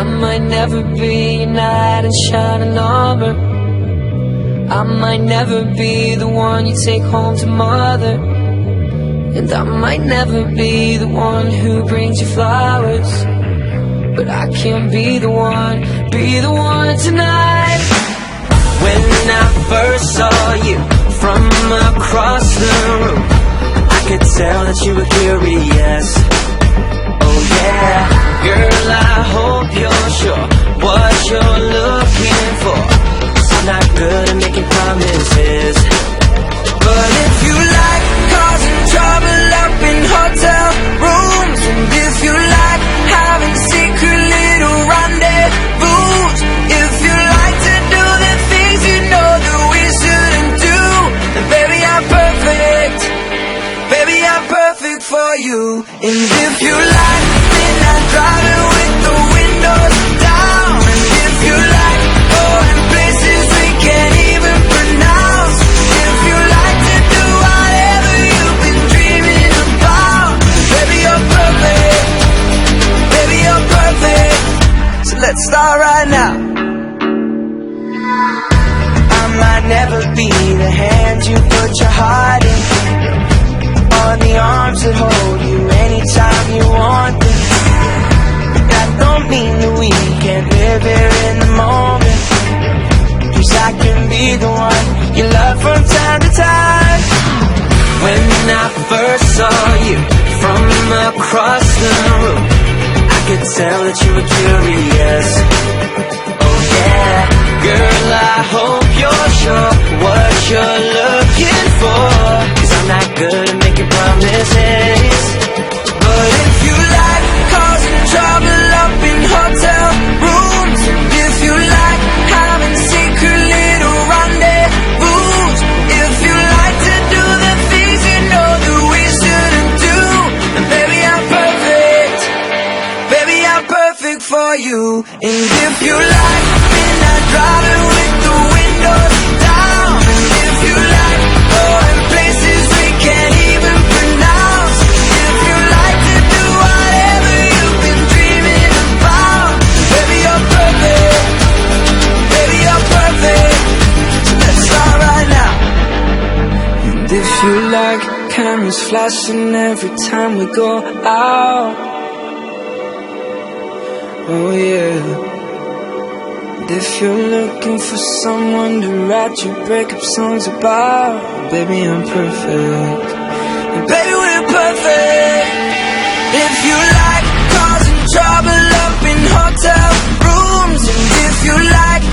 I might never be a knight in shining armor. I might never be the one you take home to mother. And I might never be the one who brings you flowers, but I can be the one tonight. When I first saw you from across the room, I could tell that you were curious. Oh yeah, girl, I hope you're sure what you're looking for, 'cause I'm not good at making promises. But if you like causing trouble up in hotel rooms, and if you like having secret little rendezvous, if you like to do the things you know that we shouldn't do, then baby, I'm perfect. Baby, I'm perfect for you. And if you like midnight driving with the windows down, and if you like going places we can't even pronounce, if you like to do whatever you've been dreaming about, baby, you're perfect. Baby, you're perfect. So let's start right now. I might never be the hand you put your heart in, or the arms that hold you anytime you want them. That don't mean that we can't live here in the moment, 'cause I can be the one you love from time to time. When I first saw you from across the room, I could tell that you were curious. Oh yeah, girl, I hope you're sure what you're looking for, 'cause I'm not good at making promises. But if you like causing trouble up in hotel rooms, and if you like having secret little rendezvous, if you like to do the things you know that we shouldn't do, then baby, I'm perfect. Baby, I'm perfect for you. And if you like midnight driving with the windows down, and if you like going places we can't even pronounce, if you like to do whatever you've been dreaming about, baby, you're perfect. Baby, you're perfect. So let's start right now. And if you like cameras flashing every time we go out, oh yeah. And if you're looking for someone to write your breakup songs about, baby, I'm perfect. And baby, we're perfect. If you like causing trouble up in hotel rooms, and if you like